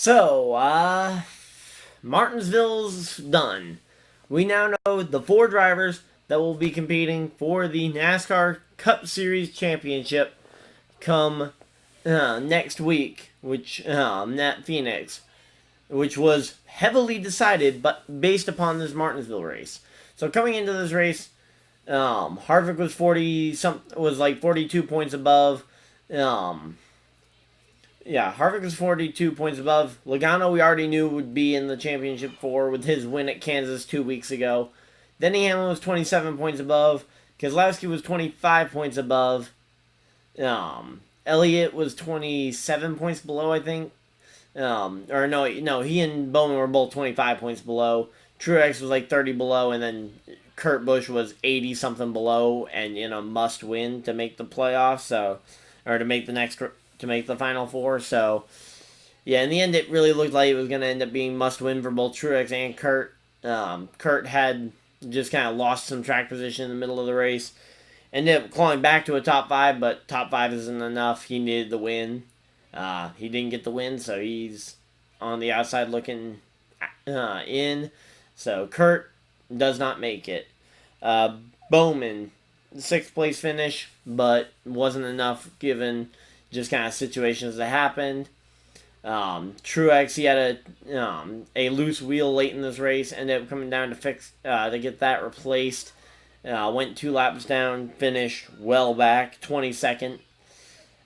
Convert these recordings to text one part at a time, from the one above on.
So, Martinsville's done. We now know the four drivers that will be competing for the NASCAR Cup Series Championship come next week, which at Phoenix, which was heavily decided, but based upon this Martinsville race. So coming into this race, Harvick was 42 points above. Harvick was 42 points above. Logano, we already knew would be in the championship four with his win at Kansas 2 weeks ago. Denny Hamlin was 27 points above. Keselowski was 25 points above. Elliott was 27 points below, I think. He and Bowman were both 25 points below. Truex was like 30 below, and then Kurt Busch was 80 something below, and in a must win to make the playoffs. To make the final four. So, yeah, in the end, it really looked like it was going to end up being must win for both Truex and Kurt. Kurt had just kind of lost some track position in the middle of the race. Ended up clawing back to a top five, but top five isn't enough. He needed the win. He didn't get the win, so he's on the outside looking in. So Kurt does not make it. Bowman, sixth place finish, but wasn't enough given just kind of situations that happened. Truex, he had a loose wheel late in this race, ended up coming down to get that replaced. Went 2 laps down, finished well back, 22nd.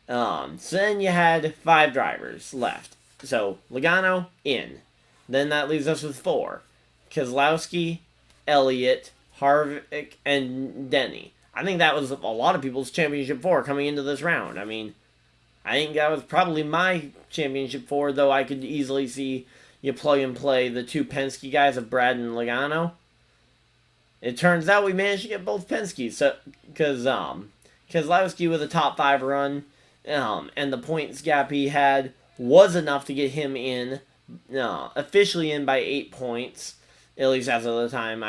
So then you had 5 drivers left. So Logano in. Then that leaves us with 4. Keselowski, Elliott, Harvick, and Denny. I think that was a lot of people's championship 4 coming into this round. I mean, I think that was probably my championship 4, though I could easily see you plug and play the 2 Penske guys of Brad and Logano. It turns out we managed to get both Penske's, because Keselowski with a top 5 run, and the points gap he had was enough to get him in, officially in by 8 points, at least as of the time.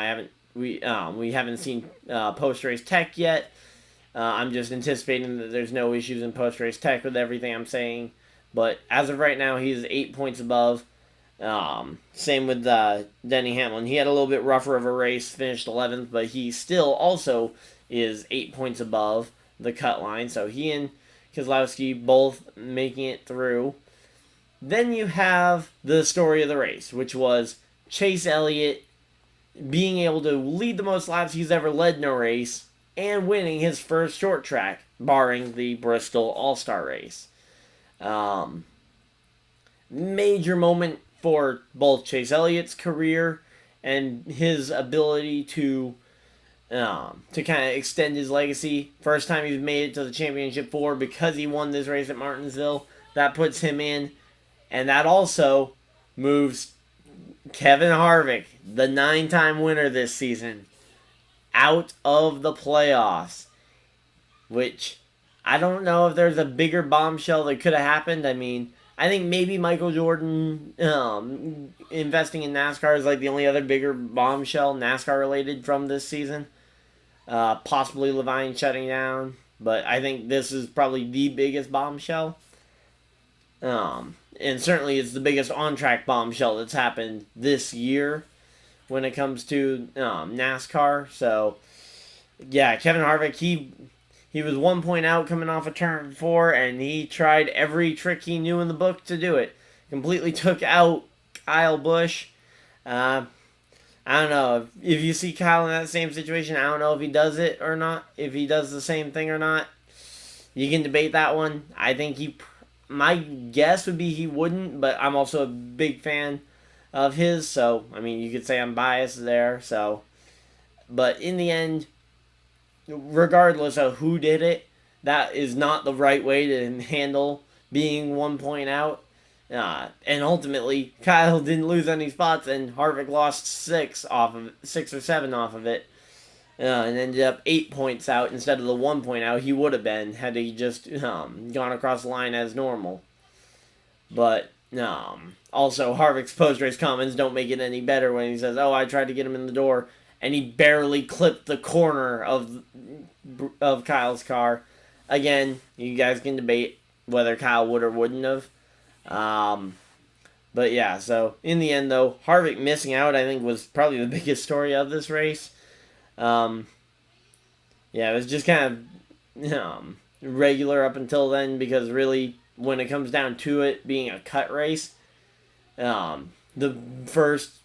We haven't seen post-race tech yet. I'm just anticipating that there's no issues in post-race tech with everything I'm saying. But as of right now, he's 8 points above. Same with Denny Hamlin. He had a little bit rougher of a race, finished 11th, but he still also is 8 points above the cut line. So he and Keselowski both making it through. Then you have the story of the race, which was Chase Elliott being able to lead the most laps he's ever led in a race and winning his first short track, barring the Bristol All-Star race. Major moment for both Chase Elliott's career and his ability to kind of extend his legacy. First time he's made it to the championship 4 because he won this race at Martinsville. That puts him in, and that also moves Kevin Harvick, the 9-time winner this season, out of the playoffs, which I don't know if there's a bigger bombshell that could have happened. I mean, I think maybe Michael Jordan investing in NASCAR is like the only other bigger bombshell NASCAR related from this season. Possibly Levine shutting down, but I think this is probably the biggest bombshell. And certainly it's the biggest on-track bombshell that's happened this year when it comes to NASCAR. So, yeah, Kevin Harvick, he was 1 point out coming off of turn 4, and he tried every trick he knew in the book to do it. Completely took out Kyle Busch. I don't know. If you see Kyle in that same situation, I don't know if he does it or not. If he does the same thing or not. You can debate that one. I think my guess would be he wouldn't, but I'm also a big fan of his, so, I mean, you could say I'm biased there, so. But in the end, regardless of who did it, that is not the right way to handle being 1 point out. And ultimately, Kyle didn't lose any spots, and Harvick lost 6 or 7 off of it, and ended up 8 points out instead of the 1 point out he would have been had he just gone across the line as normal. But also, Harvick's post-race comments don't make it any better when he says, "Oh, I tried to get him in the door," and he barely clipped the corner of Kyle's car. Again, you guys can debate whether Kyle would or wouldn't have. But yeah, so in the end, though, Harvick missing out, I think, was probably the biggest story of this race. Yeah, it was just kind of regular up until then, because really, when it comes down to it being a cut race, the first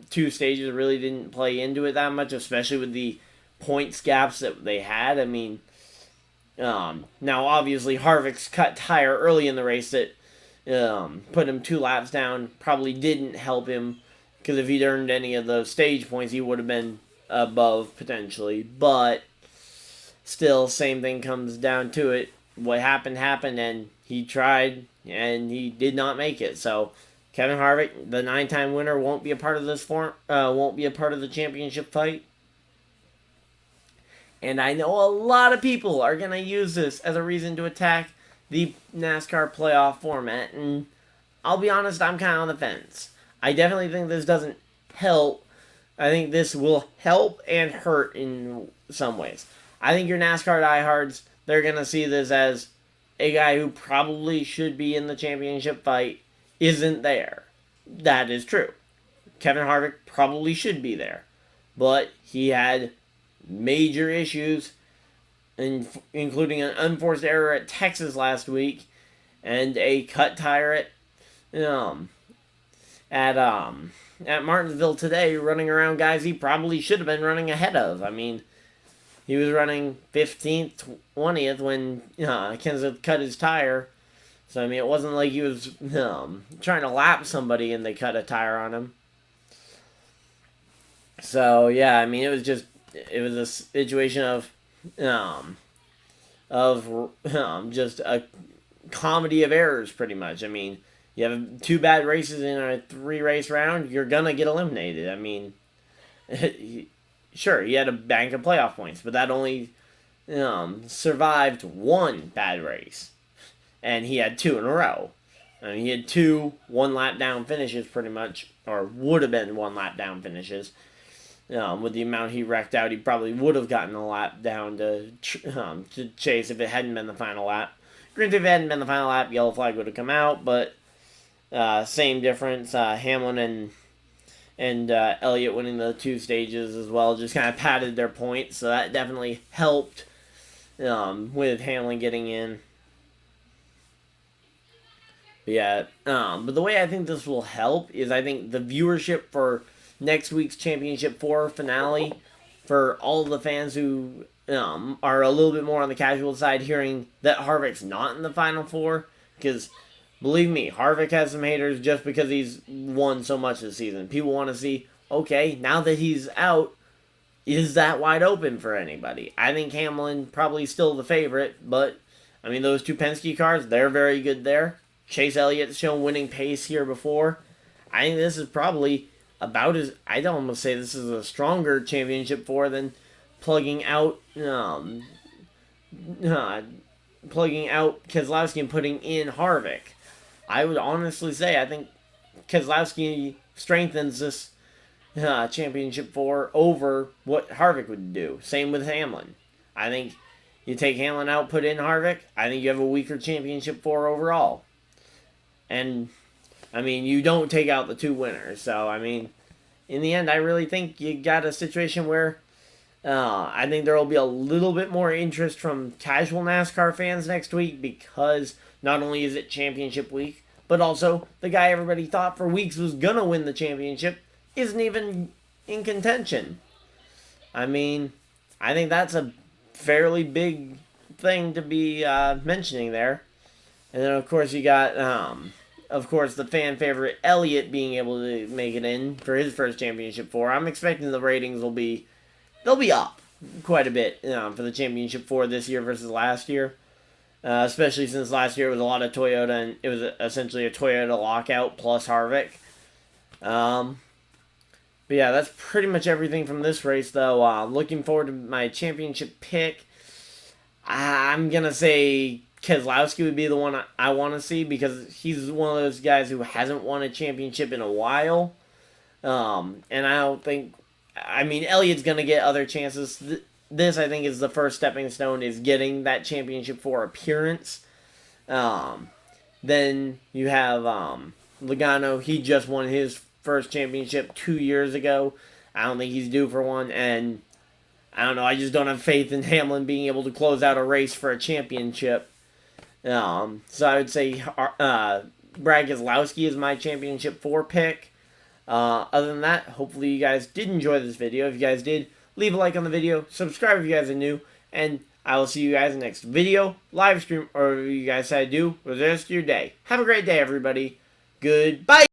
two stages really didn't play into it that much, especially with the points gaps that they had. I mean, now obviously Harvick's cut tire early in the race that put him 2 laps down probably didn't help him, because if he'd earned any of those stage points, he would have been above potentially. But still, same thing comes down to it. What happened, and he tried, and he did not make it. So Kevin Harvick, the 9-time winner, won't be a part of this won't be a part of the championship fight. And I know a lot of people are going to use this as a reason to attack the NASCAR playoff format. And I'll be honest, I'm kind of on the fence. I definitely think this doesn't help. I think this will help and hurt in some ways. I think your NASCAR diehards, they're going to see this as a guy who probably should be in the championship fight isn't there. That is true. Kevin Harvick probably should be there. But he had major issues, including an unforced error at Texas last week and a cut tire at Martinsville today, running around guys he probably should have been running ahead of. I mean, he was running 15th, 20th when Kenseth cut his tire. So, I mean, it wasn't like he was trying to lap somebody and they cut a tire on him. So, yeah, I mean, it was a situation of just a comedy of errors, pretty much. I mean, you have 2 bad races in a 3-race round, you're gonna get eliminated. I mean, sure, he had a bank of playoff points, but that only survived 1 bad race, and he had 2 in a row. I mean, he had 2 one-lap down finishes, pretty much, or would have been one-lap down finishes. With the amount he wrecked out, he probably would have gotten a lap down to chase if it hadn't been the final lap. Granted, if it hadn't been the final lap, yellow flag would have come out, but same difference. Hamlin and Elliott winning the 2 stages as well just kind of padded their points, so that definitely helped with Hamlin getting in. But yeah, but the way I think this will help is I think the viewership for next week's Championship 4 finale, for all of the fans who are a little bit more on the casual side, hearing that Harvick's not in the Final 4, because believe me, Harvick has some haters just because he's won so much this season. People want to see, okay, now that he's out, is that wide open for anybody? I think Hamlin probably still the favorite, but, I mean, those 2 Penske cars, they're very good there. Chase Elliott's shown winning pace here before. I think this is probably about as, I'd almost say this is a stronger Championship 4 than plugging out Keselowski and putting in Harvick. I would honestly say I think Keselowski strengthens this Championship 4 over what Harvick would do. Same with Hamlin. I think you take Hamlin out, put in Harvick, I think you have a weaker Championship 4 overall. And I mean, you don't take out the 2 winners. So, I mean, in the end, I really think you got a situation where I think there will be a little bit more interest from casual NASCAR fans next week, because not only is it championship week, but also the guy everybody thought for weeks was going to win the championship isn't even in contention. I mean, I think that's a fairly big thing to be mentioning there. And then, of course, you got, the fan favorite Elliott being able to make it in for his first Championship 4. I'm expecting the ratings they'll be up quite a bit for the Championship 4 this year versus last year. Especially since last year it was a lot of Toyota, and it was essentially a Toyota lockout plus Harvick. But yeah, that's pretty much everything from this race, though. Looking forward to my championship pick. I'm going to say Keselowski would be the one I want to see, because he's one of those guys who hasn't won a championship in a while. And I don't think... I mean, Elliott's going to get other chances. This, I think, is the first stepping stone, is getting that Championship 4 appearance. Then you have Logano, he just won his first championship 2 years ago. I don't think he's due for one, and I don't know. I just don't have faith in Hamlin being able to close out a race for a championship. So I would say Brad Keselowski is my championship 4 pick. Other than that, hopefully you guys did enjoy this video. If you guys did, leave a like on the video, subscribe if you guys are new, and I will see you guys next video, live stream, or whatever you guys decide to do for the rest of your day. Have a great day, everybody. Goodbye.